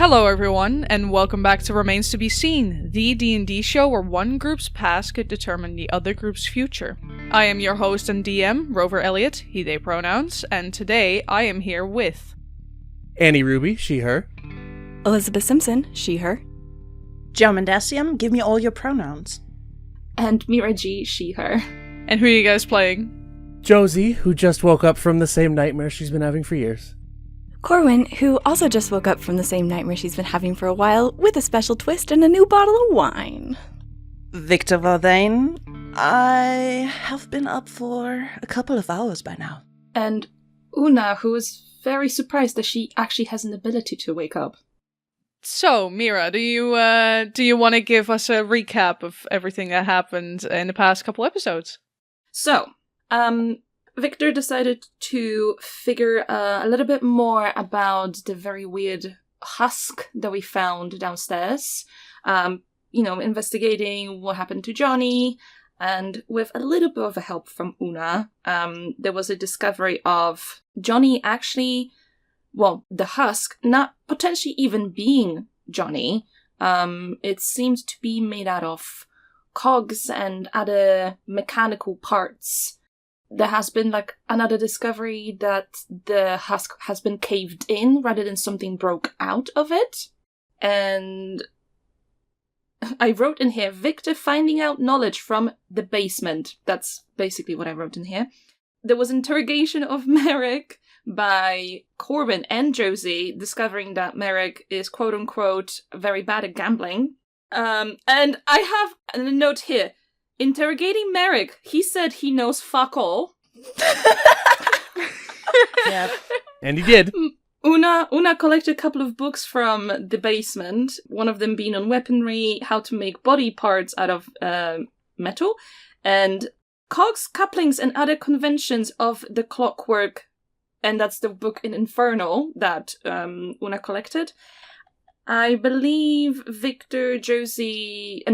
Hello everyone, and welcome back to Remains to be Seen, the D&D show where one group's past could determine the other group's future. I am your host and DM, Rover Elliott, he/they pronouns, and today I am here with... Annie Ruby, she, her. Elizabeth Simpson, she, her. Joe Mendacium, give me all your pronouns. And Mirah G, she, her. And who are you guys playing? Josie, who just woke up from the same nightmare she's been having for years. Corwin, who also just woke up from the same nightmare she's been having for a while, with a special twist and a new bottle of wine. Viktor Valthayne, I have been up for a couple of hours by now. And Una, who is very surprised that she actually has an ability to wake up. So, Mirah, do you want to give us a recap of everything that happened in the past couple episodes? So, Viktor decided to figure a little bit more about the very weird husk that we found downstairs. Investigating what happened to Johnny, and with a little bit of a help from Una, there was a discovery of Johnny actually, the husk, not potentially even being Johnny. It seemed to be made out of cogs and other mechanical parts. There has been another discovery that the husk has been caved in rather than something broke out of it. And I wrote in here, Viktor finding out knowledge from the basement. That's basically what I wrote in here. There was interrogation of Merrick by Corwin and Josie, discovering that Merrick is quote-unquote very bad at gambling. And I have a note here. Interrogating Merrick, he said he knows fuck all. Yeah. And he did. Una collected a couple of books from the basement, one of them being on weaponry, how to make body parts out of metal, and cogs, couplings, and other conventions of the clockwork, and that's the book in Infernal that Una collected. I believe Viktor, Josie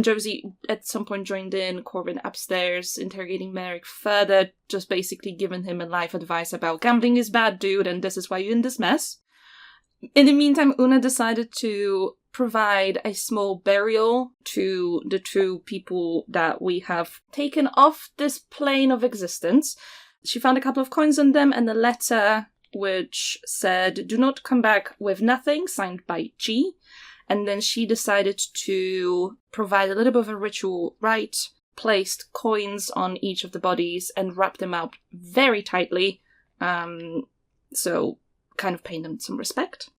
at some point joined in, Corwin upstairs, interrogating Merrick further, just basically giving him a life advice about gambling is bad, dude, and this is why you're in this mess. In the meantime, Una decided to provide a small burial to the two people that we have taken off this plane of existence. She found a couple of coins on them and a letter which said, "Do not come back with nothing," signed by G. And then she decided to provide a little bit of a ritual rite, placed coins on each of the bodies and wrapped them up very tightly, so kind of paying them some respect.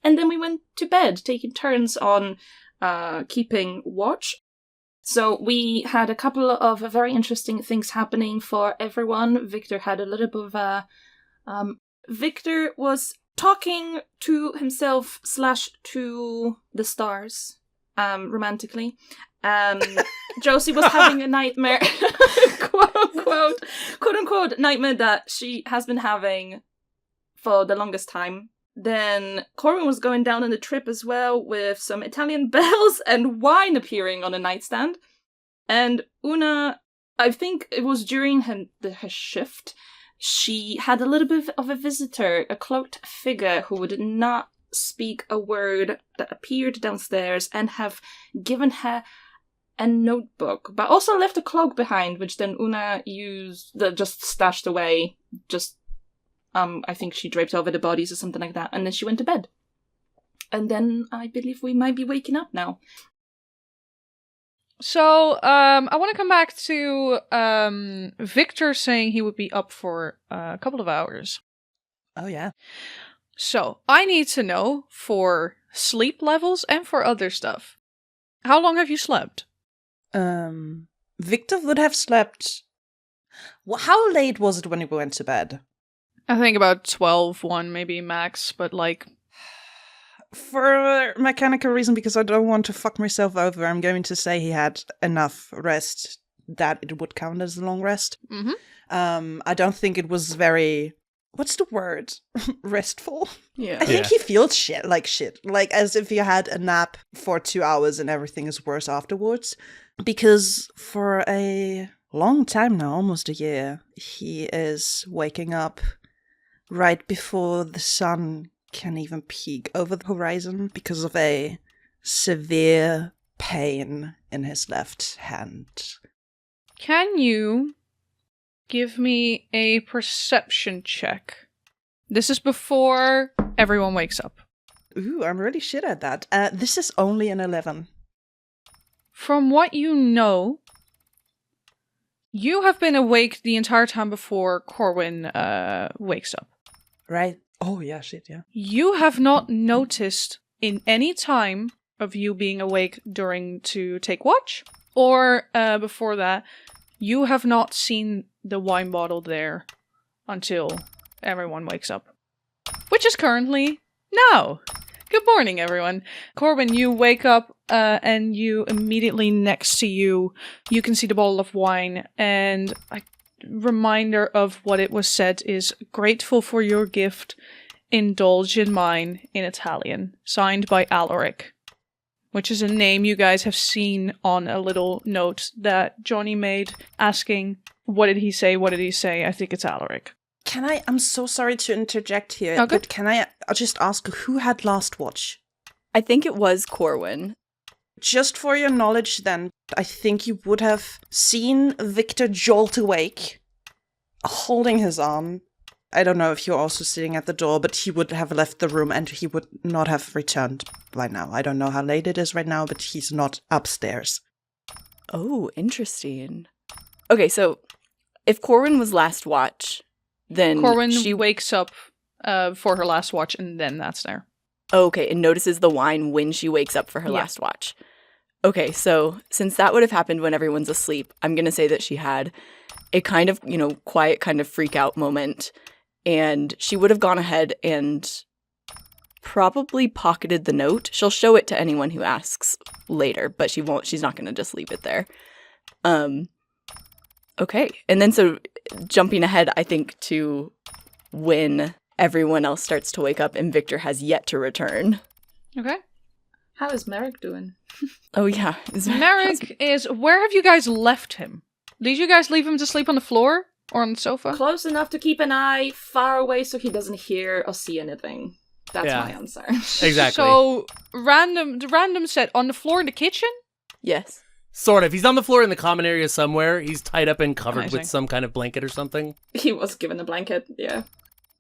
And then we went to bed, taking turns on keeping watch. So we had a couple of very interesting things happening for everyone. Viktor had a little bit of a... Viktor was talking to himself / to the stars, romantically. Josie was having a nightmare, quote unquote, nightmare that she has been having for the longest time. Then Corwin was going down on a trip as well, with some Italian bells and wine appearing on a nightstand. And Una, I think it was during her shift, she had a little bit of a visitor, a cloaked figure who would not speak a word, that appeared downstairs and have given her a notebook, but also left a cloak behind, which then Una just stashed away. I think she draped over the bodies or something like that, and then she went to bed. And then I believe we might be waking up now. So, I want to come back to Viktor saying he would be up for a couple of hours. Oh, yeah. So, I need to know for sleep levels and for other stuff. How long have you slept? Viktor would have slept... Well, how late was it when you went to bed? I think about 12, 1 maybe max, but For a mechanical reason, because I don't want to fuck myself over, I'm going to say he had enough rest that it would count as a long rest. Mm-hmm. I don't think it was very... What's the word? Restful? Yeah. I think he feels shit. Like as if he had a nap for 2 hours and everything is worse afterwards. Because for a long time now, almost a year, he is waking up right before the sun can even peek over the horizon because of a severe pain in his left hand. Can you give me a perception check? This is before everyone wakes up. Ooh, I'm really shit at that. This is only an 11. From what you know, you have been awake the entire time before Corwin wakes up. Right. Oh, yeah, shit, yeah. You have not noticed in any time of you being awake during to take watch, or before that, you have not seen the wine bottle there until everyone wakes up. Which is currently now. Good morning, everyone. Corwin, you wake up and you immediately next to you, you can see the bottle of wine, and a reminder of what it was said is, grateful for your gift, indulge in mine, in Italian, signed by Alaric, which is a name you guys have seen on a little note that Johnny made asking, what did he say? What did he say? I think it's Alaric. I'm so sorry to interject here, Okay. but can I just ask who had last watch? I think it was Corwin. Just for your knowledge then, I think you would have seen Viktor jolt awake, holding his arm. I don't know if you're also sitting at the door, but he would have left the room and he would not have returned by now. I don't know how late it is right now, but he's not upstairs. Oh, interesting. Okay, so if Corwin was last watch, then Corwin she wakes up for her last watch, and then that's there. Okay, and notices the wine when she wakes up for her Yeah. last watch. Okay, so since that would have happened when everyone's asleep, I'm going to say that she had a kind of, quiet kind of freak out moment, and she would have gone ahead and probably pocketed the note. She'll show it to anyone who asks later, but she's not going to just leave it there. Okay, and then so jumping ahead, I think, to when everyone else starts to wake up and Viktor has yet to return. Okay. How is Merrick doing? Oh, yeah. Merrick is... Where have you guys left him? Did you guys leave him to sleep on the floor? Or on the sofa? Close enough to keep an eye, far away so he doesn't hear or see anything. That's Yeah. my answer. Exactly. So, the random set on the floor in the kitchen? Yes. Sort of. He's on the floor in the common area somewhere. He's tied up and covered Amazing. with some kind of blanket or something. He was given a blanket, yeah.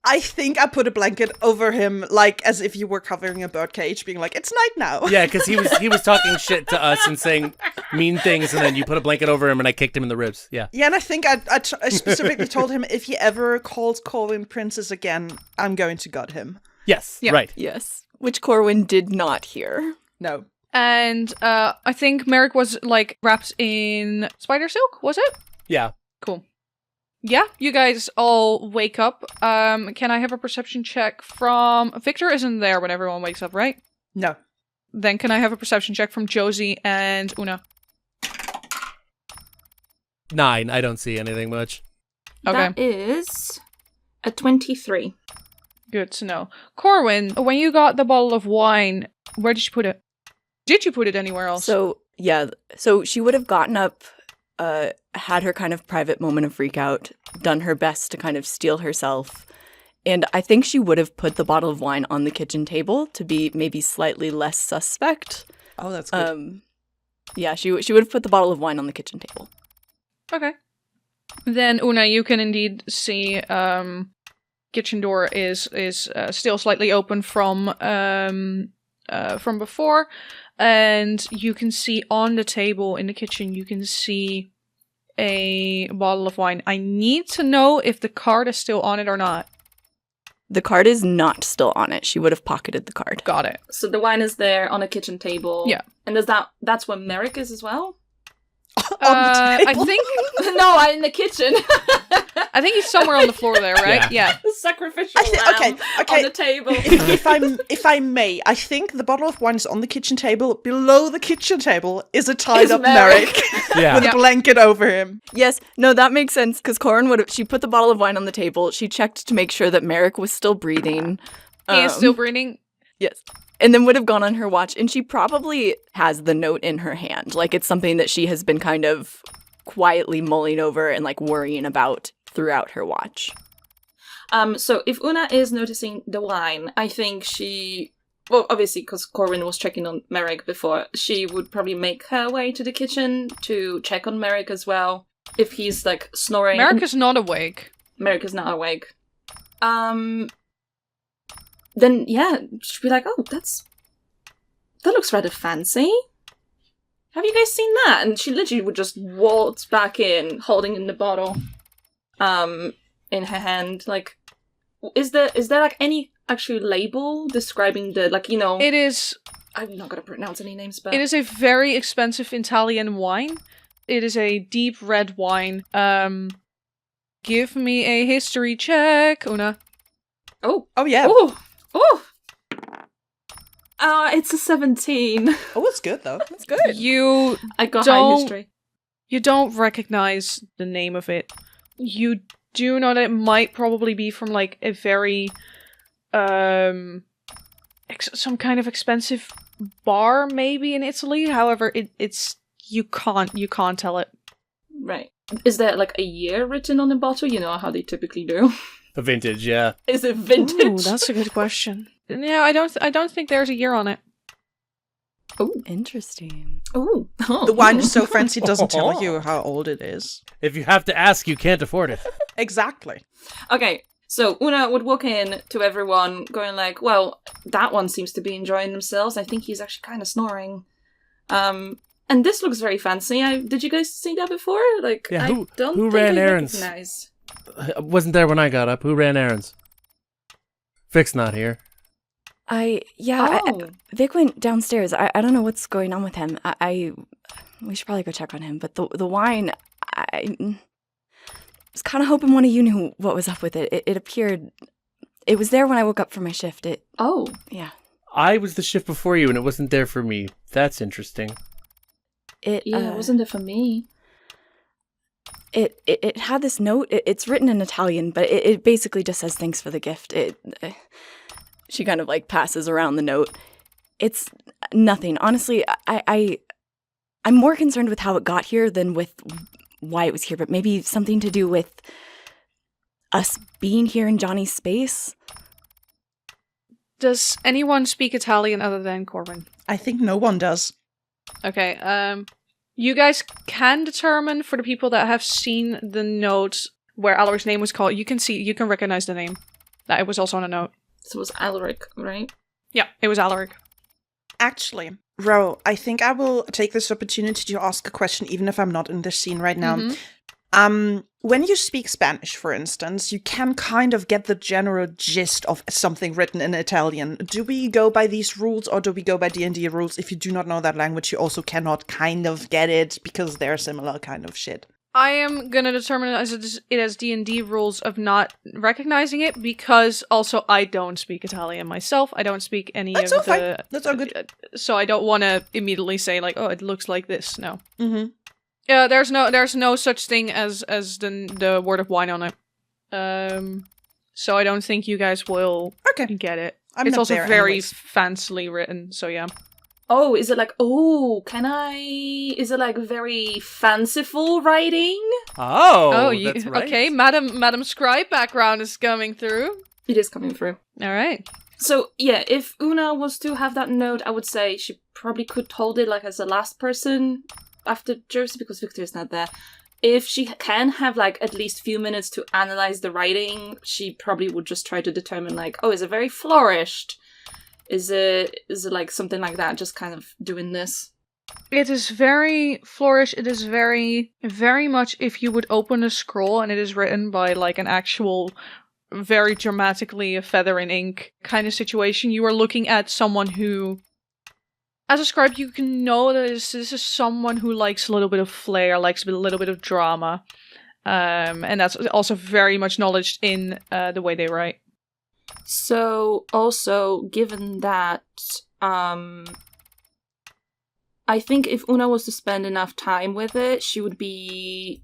I think I put a blanket over him, like as if you were covering a birdcage, being like, "It's night now." Yeah, because he was talking shit to us and saying mean things, and then you put a blanket over him, and I kicked him in the ribs. Yeah. Yeah, and I think I specifically told him if he ever calls Corwin Princess again, I'm going to gut him. Yes. Yeah. Right. Yes. Which Corwin did not hear. No. And I think Merrick was, wrapped in spider silk, was it? Yeah. Cool. Yeah, you guys all wake up. Can I have a perception check from... Viktor isn't there when everyone wakes up, right? No. Then can I have a perception check from Josie and Una? 9. I don't see anything much. Okay. That is a 23. Good to know. Corwin, when you got the bottle of wine, where did you put it? Did you put it anywhere else? So, yeah. So she would have gotten up, had her kind of private moment of freak out, done her best to kind of steel herself. And I think she would have put the bottle of wine on the kitchen table to be maybe slightly less suspect. Oh, that's good. Yeah, she would have put the bottle of wine on the kitchen table. Okay. Then, Una, you can indeed see kitchen door is still slightly open from before, and you can see on the table in the kitchen, you can see a bottle of wine. I need to know if the card is still on it or not. The card is not still on it. She would have pocketed the card. Got it. So the wine is there on a kitchen table. Yeah. And that's where Merrick is as well? I think No, in the kitchen. I think he's somewhere on the floor there, right? Yeah. The sacrificial okay, lamb on the table. if I may, I think the bottle of wine is on the kitchen table. Below the kitchen table is a tied up Merrick Yeah. with a blanket over him. Yes, no, that makes sense, because Corwin she put the bottle of wine on the table. She checked to make sure that Merrick was still breathing. He is still breathing. Yes. And then would have gone on her watch, and she probably has the note in her hand. Like, it's something that she has been kind of quietly mulling over and, worrying about throughout her watch. So if Una is noticing the wine, I think she... Well, obviously, because Corwin was checking on Merrick before, she would probably make her way to the kitchen to check on Merrick as well. If he's, like, snoring... Merrick is not awake. Merrick is not awake. Then, yeah, she'd be like, oh, that looks rather fancy. Have you guys seen that? And she literally would just waltz back in, holding in the bottle, in her hand. Like, is there like any actual label describing the, like, you know? It is... I'm not gonna pronounce any names, but... It is a very expensive Italian wine. It is a deep red wine. Give me a history check, Una. Oh, yeah. Oh! It's a 17. Oh, it's good, though. It's good. I got high history. You don't recognize the name of it. You do know that it might probably be from, like, a very, some kind of expensive bar, maybe, in Italy. However, it's, you can't tell it. Right. Is there, like, a year written on the bottle? You know how they typically do. A vintage, yeah. Is it vintage? Ooh, that's a good question. No, I don't think there's a year on it. Oh, interesting. Ooh. Oh. The wine is so fancy it doesn't tell you how old it is. If you have to ask, you can't afford it. Exactly. Okay, so Una would walk in to everyone going like, well, that one seems to be enjoying themselves. I think he's actually kind of snoring. And this looks very fancy. Did you guys see that before? Like, Yeah, I don't who think ran I errands? recognize. I wasn't there when I got up. Who ran errands? Vic's not here. Vic went downstairs. I don't know what's going on with him. We should probably go check on him. But the wine, I was kind of hoping one of you knew what was up with it. It appeared, it was there when I woke up for my shift. Yeah. I was the shift before you, and it wasn't there for me. That's interesting. It wasn't there for me. It had this note. It's written in Italian, but it basically just says thanks for the gift. She kind of like passes around the note. It's nothing. Honestly, I'm more concerned with how it got here than with why it was here, but maybe something to do with us being here in Johnny's space. Does anyone speak Italian other than Corwin? I think no one does. Okay, you guys can determine, for the people that have seen the note where Alaric's name was called, you can recognize the name. That it was also on a note. So it was Alaric, right? Yeah, it was Alaric. Actually, Ro, I think I will take this opportunity to ask a question, even if I'm not in this scene right now. Mm-hmm. When you speak Spanish, for instance, you can kind of get the general gist of something written in Italian. Do we go by these rules, or do we go by D&D rules? If you do not know that language, you also cannot kind of get it, because they're similar kind of shit. I am gonna determine it as D&D rules of not recognizing it, because also I don't speak Italian myself. I don't speak any That's of all the... fine. That's all good. So I don't want to immediately say, like, oh, it looks like this. No. Mm-hmm. Yeah, there's no such thing as the word of wine on it. So I don't think you guys will get it. It's also very fancily written, so yeah. Oh, is it like, is it like very fanciful writing? Oh, that's right. Okay, Madam Scribe background is coming through. It is coming through. All right. So, yeah, if Una was to have that note, I would say she probably could hold it like as the last person after Josie, because Viktor is not there. If she can have like at least a few minutes to analyze the writing, she probably would just try to determine like, oh, is it very flourished? Is it like something like that? Just kind of doing this. It is very flourished. It is very, very much if you would open a scroll and it is written by like an actual, very dramatically a feather in ink kind of situation. You are looking at someone who, as a scribe, you can know that this is someone who likes a little bit of flair, likes a little bit of drama. And that's also very much acknowledged in the way they write. So, also, given that, I think if Una was to spend enough time with it, she would be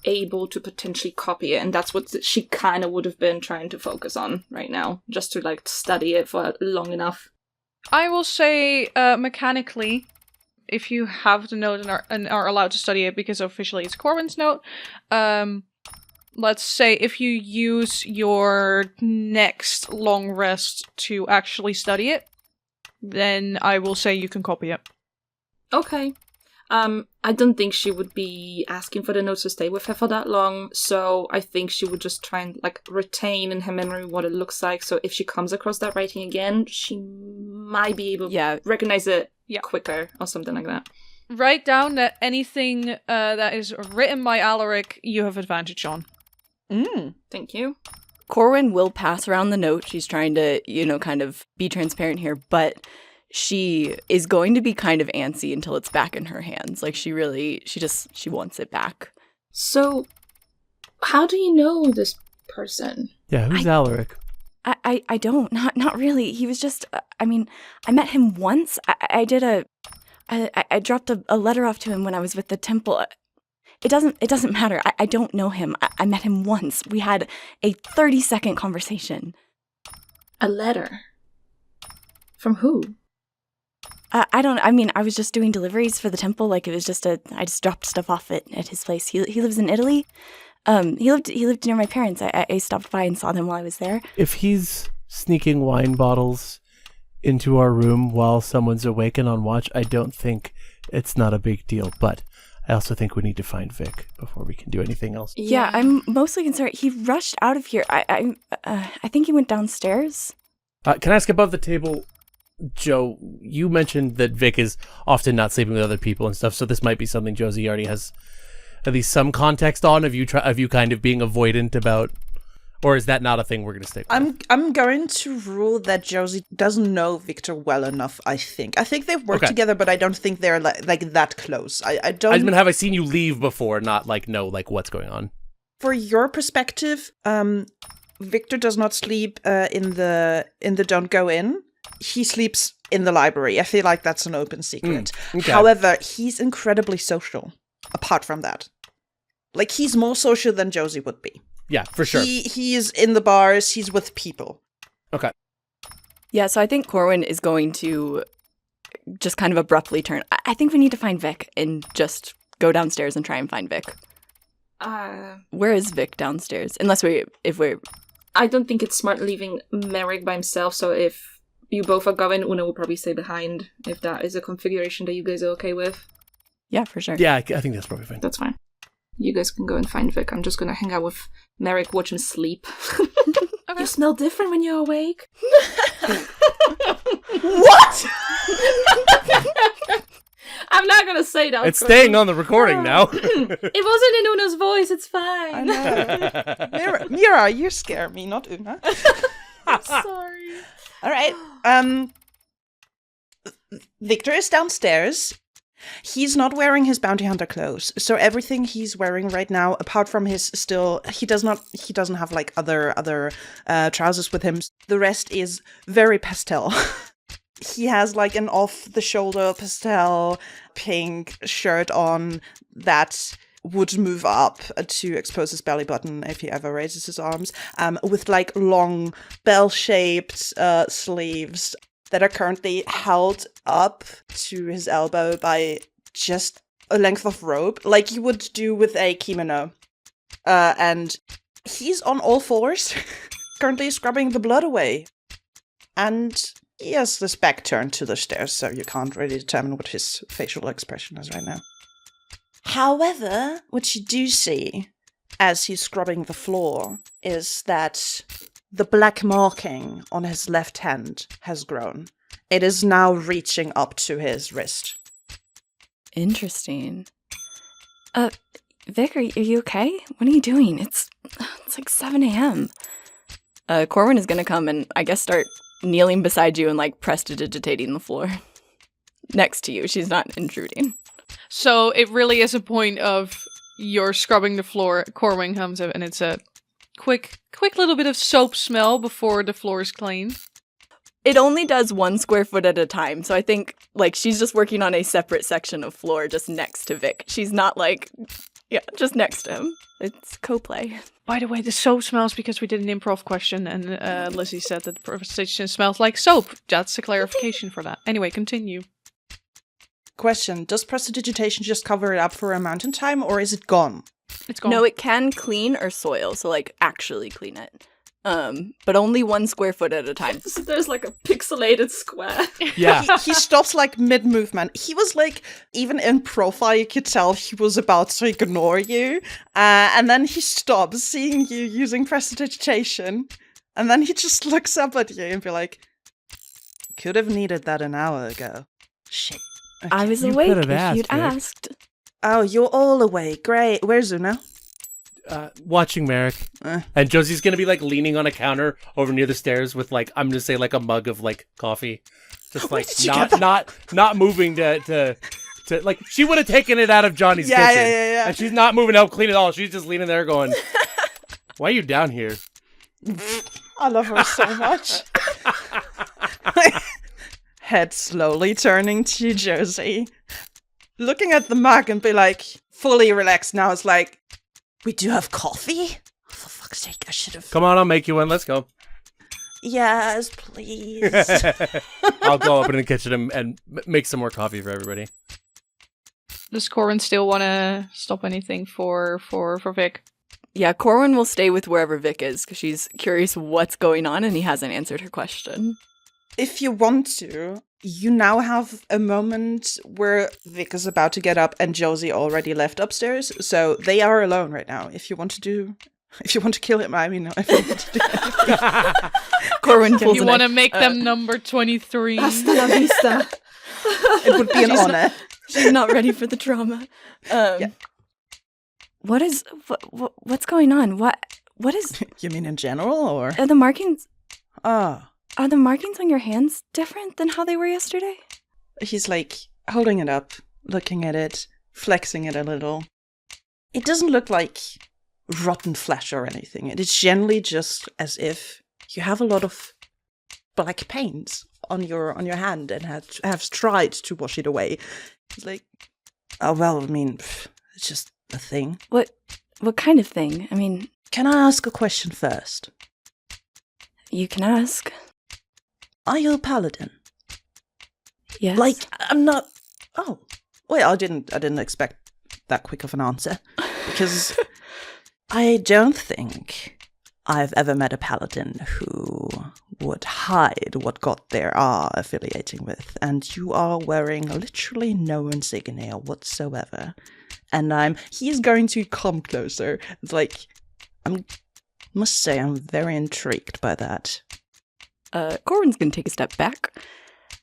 able to potentially copy it, and that's what she kind of would have been trying to focus on right now, just to, like, study it for long enough. I will say, mechanically, if you have the note and are allowed to study it, because officially it's Corwin's note, let's say if you use your next long rest to actually study it, then I will say you can copy it. Okay. I don't think she would be asking for the notes to stay with her for that long, so I think she would just try and, like, retain in her memory what it looks like, so if she comes across that writing again, she might be able to recognize it quicker or something like that. Write down that anything that is written by Alaric, you have advantage on. Thank you. Corwin will pass around the note. She's trying to, kind of be transparent here, but she is going to be kind of antsy until it's back in her hands. Like, she wants it back. So, how do you know this person? Yeah, who's Alaric? I don't. Not really. He was just, I met him once. I dropped a letter off to him when I was with the temple. It doesn't matter. I don't know him. I met him once. We had a 30-second conversation. A letter? From who? I was just doing deliveries for the temple. Like, it was just I just dropped stuff off at his place. He lives in Italy. He lived near my parents. I stopped by and saw them while I was there. If he's sneaking wine bottles into our room while someone's awake and on watch, I don't think it's not a big deal. But I also think we need to find Vic before we can do anything else. Yeah, I'm mostly concerned. He rushed out of here. I think he went downstairs. Can I ask above the table, Joe, you mentioned that Vic is often not sleeping with other people and stuff, so this might be something Josie already has at least some context on, of you kind of being avoidant about, or is that not a thing we're going to stick with? I'm going to rule that Josie doesn't know Viktor well enough, I think. I think they've worked together, but I don't think they're like that close. I don't... have I seen you leave before, not know what's going on? For your perspective, Viktor does not sleep in the Don't Go In. He sleeps in the library. I feel like that's an open secret. Okay. However, he's incredibly social, apart from that. Like, he's more social than Josie would be. Yeah, for sure. He is in the bars, he's with people. Okay. Yeah, so I think Corwin is going to just kind of abruptly turn. I think we need to find Vic and just go downstairs and try and find Vic. Where is Vic downstairs? If we're... I don't think it's smart leaving Merrick by himself, so if you both are going, Una will probably stay behind, if that is a configuration that you guys are okay with. Yeah, for sure. Yeah, I think that's probably fine. That's fine. You guys can go and find Vic. I'm just going to hang out with Merrick, watch him sleep. Okay. You smell different when you're awake. What? I'm not going to say that. It's staying on the recording now. It wasn't in Una's voice. It's fine. I know. Mirah, you scare me, not Una. Sorry. All right. Viktor is downstairs. He's not wearing his bounty hunter clothes, so everything he's wearing right now, apart from his he doesn't have like other trousers with him. The rest is very pastel. He has like an off-the-shoulder pastel pink shirt on that would move up to expose his belly button if he ever raises his arms, with like long bell-shaped sleeves that are currently held up to his elbow by just a length of rope, like you would do with a kimono. And he's on all fours, currently scrubbing the blood away. And he has his back turned to the stairs, so you can't really determine what his facial expression is right now. However, what you do see as he's scrubbing the floor is that the black marking on his left hand has grown. It is now reaching up to his wrist. Interesting. Vic, are you okay? What are you doing? It's like 7 a.m. Corwin is going to come and I guess start kneeling beside you and like prestidigitating the floor. Next to you. She's not intruding. So it really is a point of you're scrubbing the floor, Corwin comes up, and it's a quick little bit of soap smell before the floor is clean. It only does 1 square foot at a time, so I think like she's just working on a separate section of floor just next to Vic. She's not like, just next to him. It's co-play. By the way, the soap smells because we did an improv question and Lizzie said that the prestidigitation smells like soap. That's a clarification for that. Anyway, continue. Question, does prestidigitation just cover it up for a amount in time, or is it gone? It's gone. No, it can clean or soil, so like actually clean it. But only 1 square foot at a time. So there's like a pixelated square. Yeah. He stops like mid-movement. He was like, even in profile, you could tell he was about to ignore you. And then he stops seeing you using prestidigitation. And then he just looks up at you and be like, could have needed that an hour ago. Shit. Okay. I was You awake could have if you'd asked, Vic. asked. Oh, you're all awake. Great. Where's Una? Watching Merrick. And Josie's gonna be like leaning on a counter over near the stairs with like, I'm gonna say like a mug of like coffee. Just like did you get not moving to like, she would have taken it out of Johnny's Yeah, kitchen. yeah. And she's not moving to help clean it all. She's just leaning there going, why are you down here? I love her so much. Head slowly turning to Josie. Looking at the mug and be like, fully relaxed now. It's like, we do have coffee? Oh, for fuck's sake, I should have. Come on, I'll make you one. Let's go. Yes, please. I'll go up in the kitchen and make some more coffee for everybody. Does Corwin still want to stop anything for Vic? Yeah, Corwin will stay with wherever Vic is because she's curious what's going on and he hasn't answered her question. If you want to, you now have a moment where Vic is about to get up and Josie already left upstairs, so they are alone right now. If you want to kill him, I mean, if you want to do anything. Corwin pulls You want to make them number 23? Hasta la vista. It would be an honor. She's not ready for the drama. Yeah. What's going on? What is You mean in general, or? are the markings? Ah. Are the markings on your hands different than how they were yesterday? He's like holding it up, looking at it, flexing it a little. It doesn't look like rotten flesh or anything. It is generally just as if you have a lot of black paint on your hand and have tried to wash it away. It's like, oh well, I mean, it's just a thing. What kind of thing? I mean, Can I ask a question first? you can ask. Are you a paladin? Yes. Like, I'm not. Oh, well, I didn't expect that quick of an answer because I don't think I've ever met a paladin who would hide what god they are affiliating with, and you are wearing literally no insignia whatsoever. And he's going to come closer. It's like, must say I'm very intrigued by that. Corwin's gonna take a step back.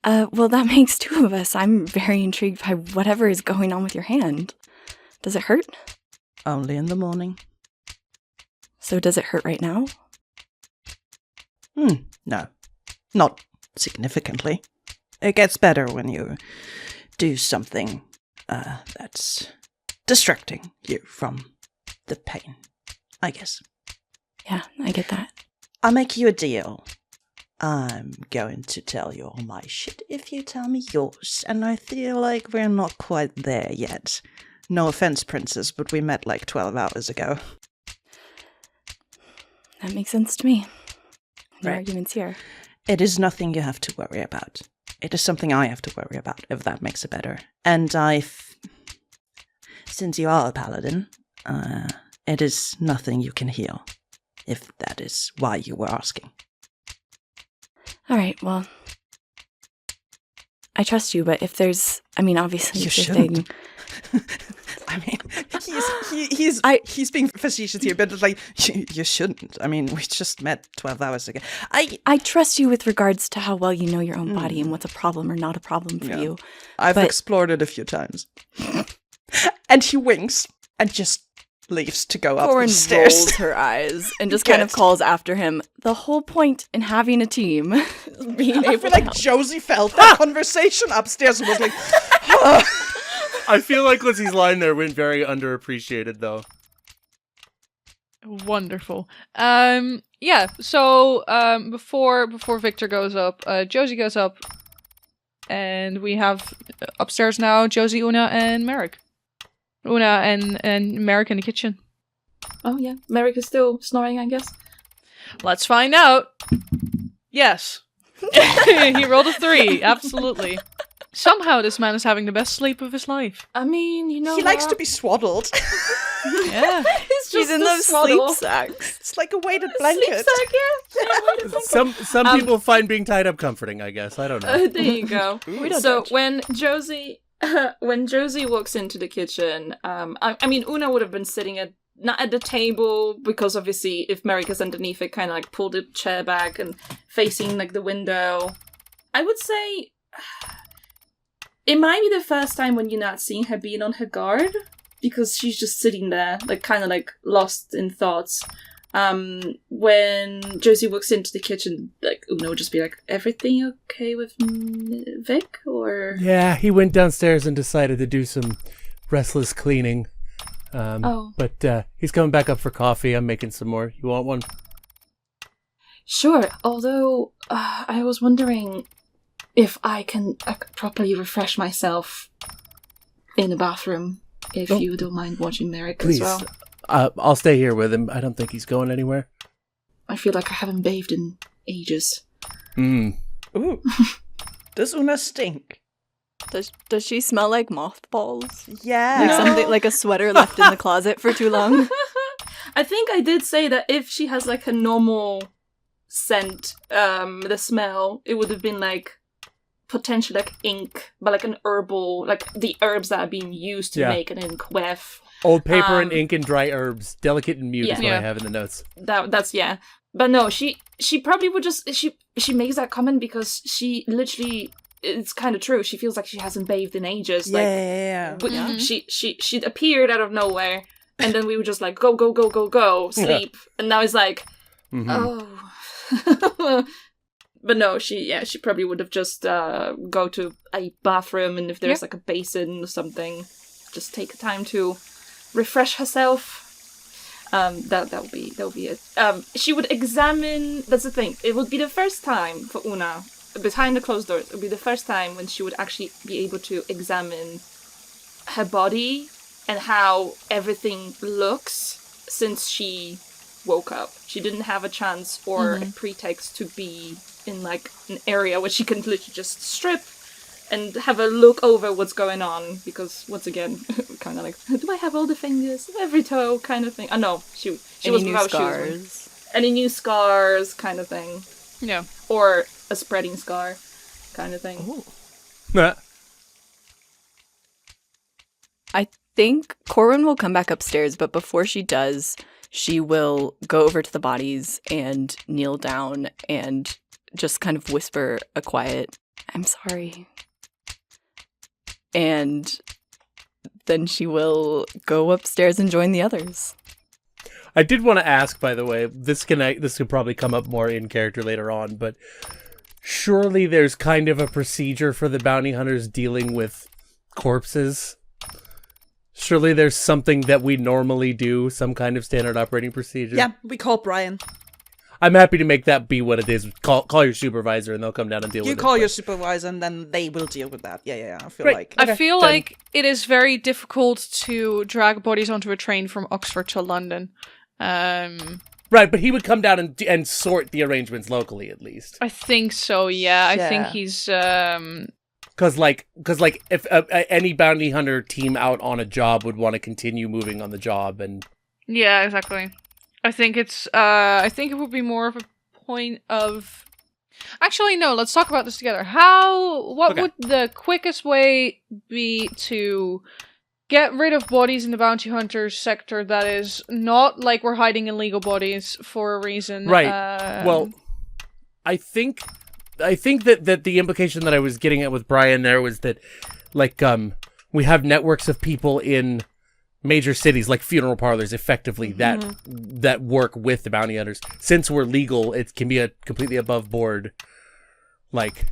Well, that makes 2 of us. I'm very intrigued by whatever is going on with your hand. Does it hurt? Only in the morning. So does it hurt right now? No, not significantly. It gets better when you do something that's distracting you from the pain, I guess. Yeah, I get that. I'll make you a deal. I'm going to tell you all my shit if you tell me yours, and I feel like we're not quite there yet. No offense, princess, but we met like 12 hours ago. That makes sense to me. No Right. arguments here. It is nothing you have to worry about. It is something I have to worry about, if that makes it better. And since you are a paladin, it is nothing you can heal, if that is why you were asking. All right, well, I trust you, but if there's, I mean, obviously You it's a shouldn't. thing. I mean, he's being facetious here, but it's like, you shouldn't. I mean, we just met 12 hours ago. I trust you with regards to how well you know your own body and what's a problem or not a problem for you. I've but- explored it a few times. And he winks and just leaves to go up Corwin the stairs. rolls her eyes and just kind of Good. calls after him. The whole point in having a team is being I able feel to like help. Josie felt that conversation upstairs and was like, I feel like Lizzie's line there went very underappreciated, though. Wonderful. Yeah, so before Viktor goes up, Josie goes up, and we have upstairs now Josie, Una, and Merrick. Una and Merrick in the kitchen. Oh yeah, Merrick is still snoring, I guess. Let's find out. Yes. He rolled a 3, absolutely. Somehow this man is having the best sleep of his life. I mean, you know, He likes to be swaddled. Yeah. He's in those sleep sacks. It's like a weighted Sleep blanket. sack, yeah. Some people find being tied up comforting, I guess. I don't know. There you go. We don't So judge. when Josie walks into the kitchen, I mean, Una would have been sitting not at the table, because obviously if Merrick is underneath it, kind of like pull the chair back and facing like the window. I would say it might be the first time when you're not seeing her being on her guard, because she's just sitting there, like kind of like lost in thoughts. When Josie walks into the kitchen, like Una would just be like, "Everything okay with Vic?" Or Yeah, he went downstairs and decided to do some restless cleaning. But he's coming back up for coffee. I'm making some more. You want one? Sure. Although I was wondering if I could properly refresh myself in the bathroom, if you don't mind watching Merrick Please. as well. I'll stay here with him. I don't think he's going anywhere. I feel like I haven't bathed in ages. Mm. Ooh. Does Una stink? Does she smell like mothballs? Yeah. Like something like a sweater left in the closet for too long? I think I did say that if she has like a normal scent, the smell, it would have been like potentially like ink, but like an herbal, like the herbs that are being used to make an ink with. Old paper and ink and dry herbs, delicate and mute is what Yeah. I have in the notes. That's yeah. But no, she probably would just she makes that comment because she literally, it's kind of true. She feels like she hasn't bathed in ages. Yeah. She appeared out of nowhere, and then we were just like go sleep, and now it's like oh. But no, she probably would have just go to a bathroom, and if there's like a basin or something, just take time to refresh herself. That would be it. She would examine. That's the thing. It would be the first time for Una, behind the closed doors. It would be the first time when she would actually be able to examine her body and how everything looks since she woke up. She didn't have a chance or a pretext to be in like an area where she can literally just strip and have a look over what's going on, because once again, kind of like, do I have all the fingers, every toe, kind of thing. Oh no, she was without shoes. Any new scars, kind of thing. Yeah. Or a spreading scar, kind of thing. Ooh. I think Corwin will come back upstairs, but before she does, she will go over to the bodies and kneel down and just kind of whisper a quiet, "I'm sorry." And then she will go upstairs and join the others. I did want to ask, by the way, this could probably come up more in character later on, but surely there's kind of a procedure for the bounty hunters dealing with corpses. Surely there's something that we normally do, some kind of standard operating procedure. Yeah, we call Brian. I'm happy to make that be what it is. Call your supervisor and they'll come down and deal with it. You call your supervisor and then they will deal with that. Yeah. I feel Right. like. I feel like it is very difficult to drag bodies onto a train from Oxford to London. Right, but he would come down and sort the arrangements locally, at least. I think so, yeah. I think he's, Because if any bounty hunter team out on a job would want to continue moving on the job, and yeah, exactly. I think it's, I think it would be more of a point of... Actually, no, let's talk about this together. What would the quickest way be to get rid of bodies in the bounty hunters sector that is not like we're hiding illegal bodies for a reason? right. Well, I think that the implication that I was getting at with Brian there was that, like, we have networks of people in major cities, like funeral parlors, effectively, that work with the bounty hunters. Since we're legal, it can be a completely above board, like,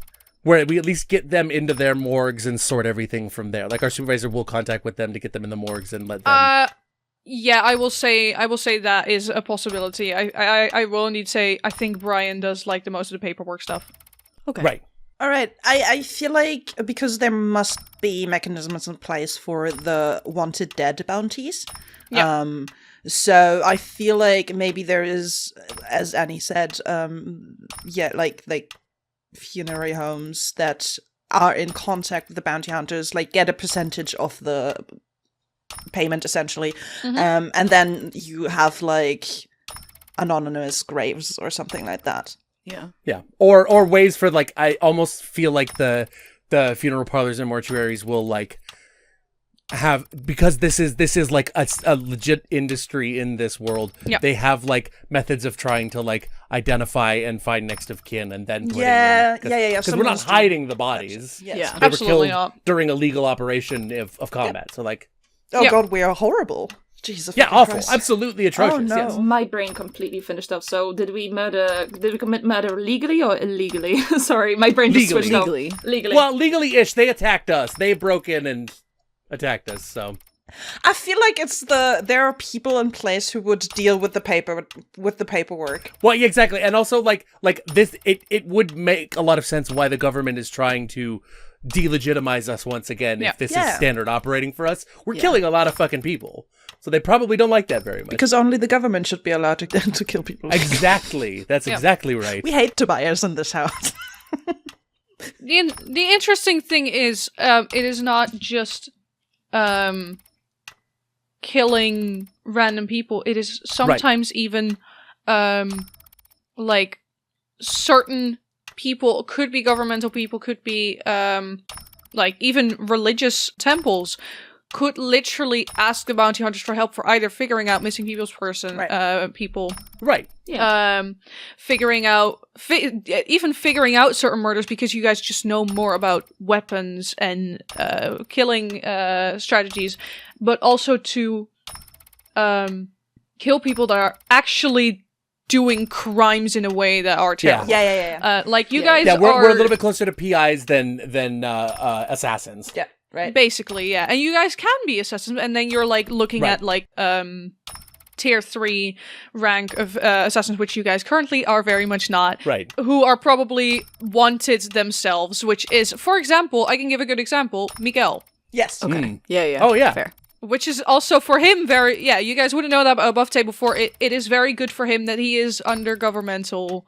where we at least get them into their morgues and sort everything from there. Like, our supervisor will contact with them to get them in the morgues and let them... Yeah, I will say that is a possibility. I will indeed say I think Brian does like the most of the paperwork stuff. Okay. Right. All right. I feel like because there must be mechanisms in place for the wanted dead bounties. Yeah. So I feel like maybe there is, as Annie said, like funerary homes that are in contact with the bounty hunters, like, get a percentage of the payment, essentially. And then you have, like, anonymous graves or something like that. Yeah. Or ways for, like, I almost feel like the funeral parlors and mortuaries will, like, have, because this is like a legit industry in this world. They have, like, methods of trying to, like, identify and find next of kin and then putting them, because we're not hiding the bodies. Yes. Yeah, They absolutely were killed not. during a legal operation of combat. So, like, Oh Yeah. god, we are horrible. Jesus. yeah, fucking awful, Christ. absolutely atrocious. Oh, no. Yes. My brain completely finished off. So did we commit murder legally or illegally? Sorry, my brain just Legally. switched off. Legally. Legally. Well, legally-ish, they attacked us. They broke in and attacked us. So I feel like there are people in place who would deal with the paperwork. well, yeah, exactly, and also like this, it would make a lot of sense why the government is trying to delegitimize us once again. If this is standard operating for us, we're killing a lot of fucking people, so they probably don't like that very much. Because only the government should be allowed to kill people. Exactly, that's exactly right. We hate Tobias in this house. The interesting thing is, it is not just killing random people. It is sometimes even like certain people, could be governmental people, could be like even religious temples, could literally ask the bounty hunters for help for either figuring out missing people's people, Right. figuring out even figuring out certain murders, because you guys just know more about weapons and killing strategies, but also to kill people that are actually doing crimes in a way that are terrible. Yeah. Like you guys we're are a little bit closer to PIs than assassins. Yeah, right. basically, yeah. And you guys can be assassins, and then you're like looking at like tier 3 rank of assassins, which you guys currently are very much not. Right. Who are probably wanted themselves, which is, for example, I can give a good example, Miguel. Yes. Okay. Yeah. Oh, yeah. Fair. Which is also for him very, you guys wouldn't know that above table for it. It is very good for him that he is under governmental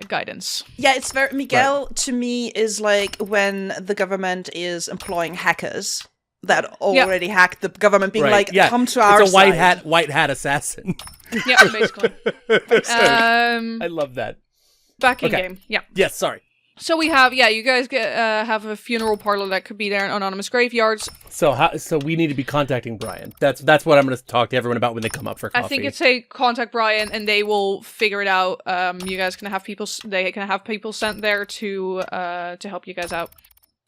guidance. Yeah, it's very Miguel to me is like when the government is employing hackers that already hacked the government, being like, come to our it's a side. white hat assassin. Yeah, basically. I love that. Back in game. Yeah. Yes, sorry. So we have, you guys have a funeral parlor that could be there in anonymous graveyards. So we need to be contacting Brian. That's what I'm going to talk to everyone about when they come up for coffee. I think it's a contact Brian, and they will figure it out. You guys can have people. They can have people sent there to help you guys out.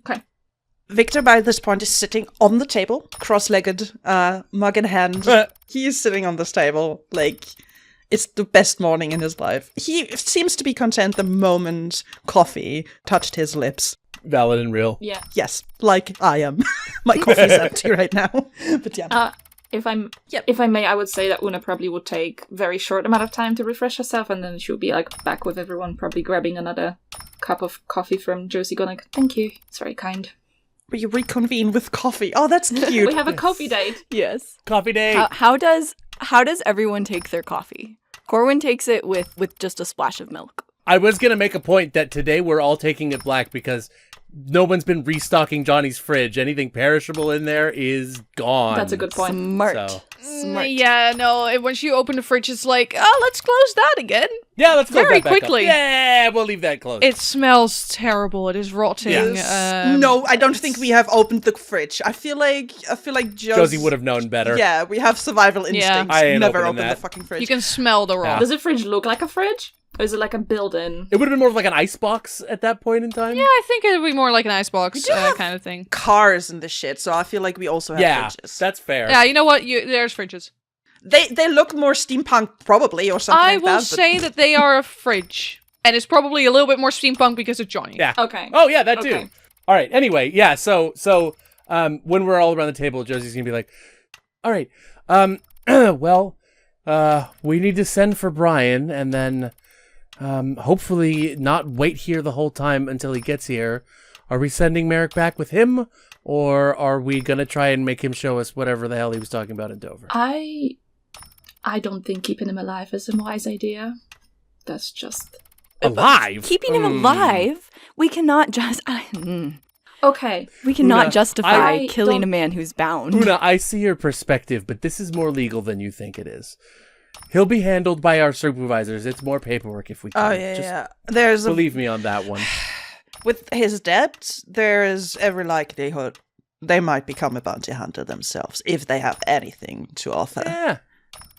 Okay. Viktor, by this point, is sitting on the table, cross-legged, mug in hand. He is sitting on this table, like, it's the best morning in his life. He seems to be content the moment coffee touched his lips. Valid and real. Yeah. Yes, like I am. My coffee's empty right now. But yeah. If I may, I would say that Una probably would take very short amount of time to refresh herself, and then she'll be like back with everyone, probably grabbing another cup of coffee from Josie, going like, "Thank you, it's very kind." We reconvene with coffee. Oh, that's cute. We have a coffee date. Yes. Coffee day. How does everyone take their coffee? Corwin takes it with just a splash of milk. I was going to make a point that today we're all taking it black because no one's been restocking Johnny's fridge. Anything perishable in there is gone. That's a good point. Smart. So. Smart. Yeah, no. When you open the fridge, it's like, let's close that again. Yeah, let's close Very that back up. quickly. Yeah, we'll leave that closed. It smells terrible. It is rotting. Yes. No, I don't think we have opened the fridge. I feel like Josie would have known better. Yeah, we have survival instincts. I ain't Never opening open that. the fucking fridge. You can smell the rot. Does the fridge look like a fridge? Or is it like a built-in? It would have been more of like an icebox at that point in time. Yeah, I think it would be more like an icebox kind of thing. Cars and the shit, so I feel like we also have fridges. That's fair. Yeah, you know what? There's fridges. They look more steampunk, probably, or something I like will that. say that they are a fridge. And it's probably a little bit more steampunk because of Johnny. Yeah. Okay. Oh, yeah, that too. Okay. All right. Anyway, yeah. So when we're all around the table, Josie's gonna be like, "All right, well, we need to send for Brian, and then hopefully not wait here the whole time until he gets here. Are we sending Merrick back with him, or are we gonna try and make him show us whatever the hell he was talking about in Dover?" I don't think keeping him alive is a wise idea. That's just Alive? Keeping him alive, we cannot just... Okay. We cannot Una, justify I killing a don't- man who's bound. Una, I see your perspective, but this is more legal than you think it is. He'll be handled by our supervisors. It's more paperwork if we can. Oh, yeah, Just yeah. There's believe me on that one. with his debt, there is every likelihood they might become a bounty hunter themselves if they have anything to offer. Yeah.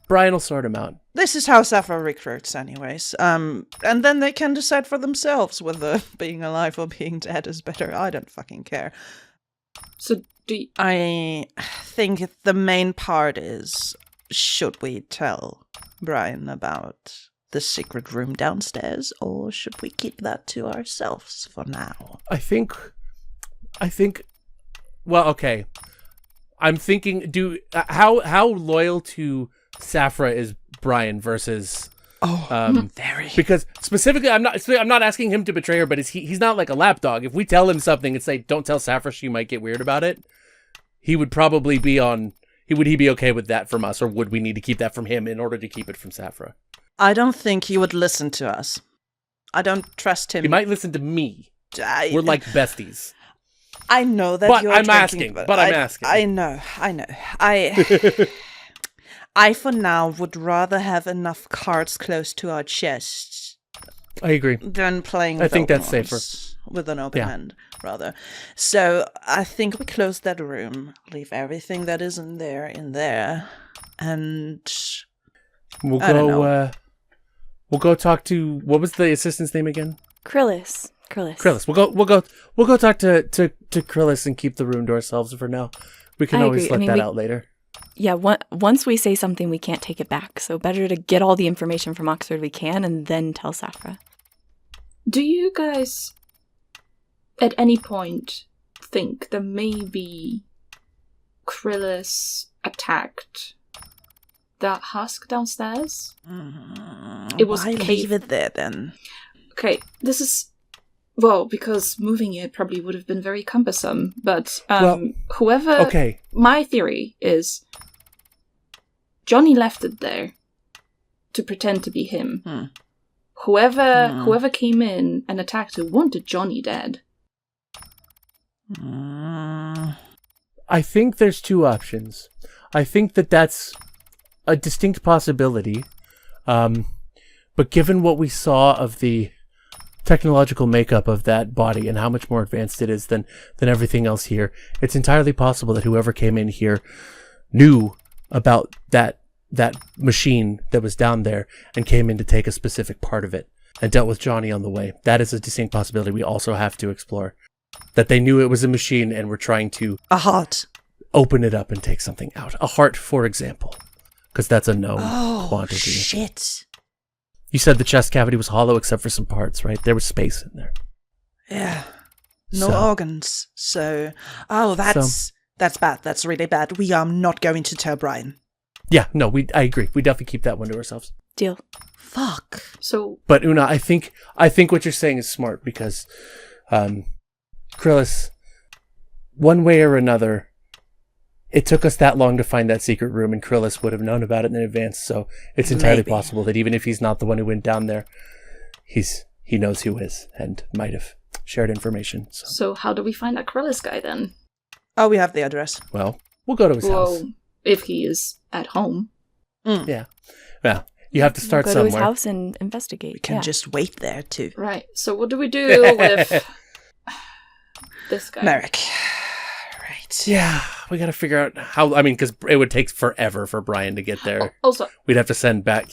Brian will sort him out. This is how Sappho recruits, anyways. And then they can decide for themselves whether being alive or being dead is better. I don't fucking care. So I think the main part is, should we tell Brian about the secret room downstairs, or should we keep that to ourselves for now? I think, well, okay. I'm thinking, how loyal to Saffra is Brian versus... Very. Because specifically, I'm not asking him to betray her, but he's not like a lapdog. If we tell him something and say, don't tell Saffra, she might get weird about it, he would probably be on... Would he be okay with that from us, or would we need to keep that from him in order to keep it from Saffra? I don't think he would listen to us. I don't trust him. He might listen to me. We're like besties. I know that But you're I'm drinking, asking, but I'm asking. I know. I, for now, would rather have enough cards close to our chests I agree. than playing I with think open that's safer. ones, with an open Yeah. hand, rather. So I think we close that room, leave everything that isn't there in there, and We'll I don't go. know. We'll go talk to, what was the assistant's name again? Krillis. Krillis. We'll go talk to Krillis and keep the room to ourselves for now. We can I always agree. let I mean, that we- out later. Yeah, once we say something, we can't take it back. So better to get all the information from Oxford we can and then tell Saffra. do you guys at any point think that maybe Krillis attacked that husk downstairs? It was why cave- leave it there then? Okay, this is... Well, because moving it probably would have been very cumbersome, but Well, whoever... Okay. My theory is Johnny left it there to pretend to be him. Whoever came in and attacked her wanted Johnny dead. I think there's two options. I think that's a distinct possibility. But given what we saw of the technological makeup of that body and how much more advanced it is than everything else here, it's entirely possible that whoever came in here knew about that machine that was down there and came in to take a specific part of it and dealt with Johnny on the way. That is a distinct possibility we also have to explore. That they knew it was a machine and were trying to A heart. open it up and take something out. A heart, for example, because that's a known Oh, quantity. shit. You said the chest cavity was hollow except for some parts, right? There was space in there. Yeah. No So- organs. So, that's bad. That's really bad. We are not going to tell Brian. Yeah, no, I agree. We definitely keep that one to ourselves. Deal. Fuck. So, But Una, I think what you're saying is smart because, Krillis, one way or another, it took us that long to find that secret room, and Krillis would have known about it in advance. So it's entirely Maybe. possible that even if he's not the one who went down there, he knows who is and might have shared information. So, how do we find that Krillis guy then? Oh, we have the address. well, we'll go to his house. Well, if he is at home. Yeah. Well, you have to start Go to his somewhere. house and investigate. We can just wait there, too. Right, so what do we do with this guy? Merrick. Right. Yeah, we got to figure out how. I mean, because it would take forever for Brian to get there. Also, We'd have to send back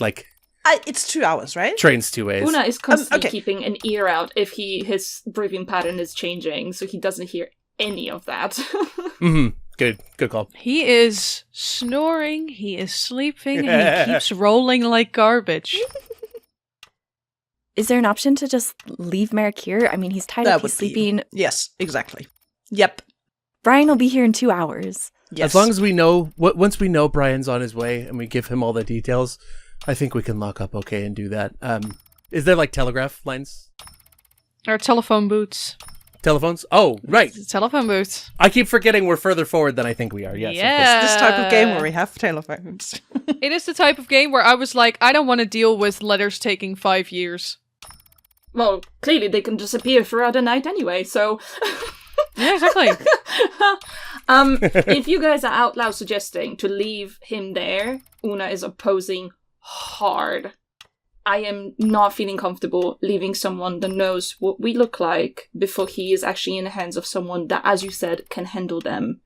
It's 2 hours, right? trains 2 ways. Una is constantly okay. keeping an ear out if his breathing pattern is changing, so he doesn't hear any of that. Mm-hmm. Good call. He is snoring, he is sleeping, and he keeps rolling like garbage. Is there an option to just leave Merrick here? I mean, he's tied That up, he's would be- sleeping. Yes, exactly. Yep. Brian will be here in 2 hours. Yes. As long as we know, once we know Brian's on his way and we give him all the details, I think we can lock up okay and do that. Is there telegraph lines? Or telephone booths. Telephones? Oh, right. Telephone booths. I keep forgetting we're further forward than I think we are. Yes. Yeah. This type of game where we have telephones. It is the type of game where I was like, I don't want to deal with letters taking 5 years. well, clearly they can disappear throughout the night anyway, so... Yeah, exactly. If you guys are out loud suggesting to leave him there, Una is opposing hard. I am not feeling comfortable leaving someone that knows what we look like before he is actually in the hands of someone that, as you said, can handle them.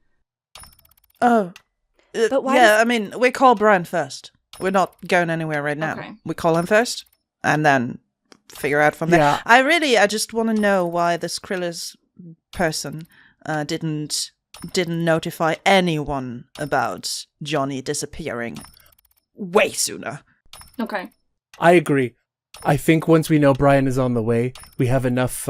Oh. But why Yeah, I mean, we call Brian first. We're not going anywhere right now. Okay. We call him first, and then figure out from there. Yeah. I just want to know why this Krillis person didn't notify anyone about Johnny disappearing way sooner. Okay. I agree. I think once we know Brian is on the way, we have enough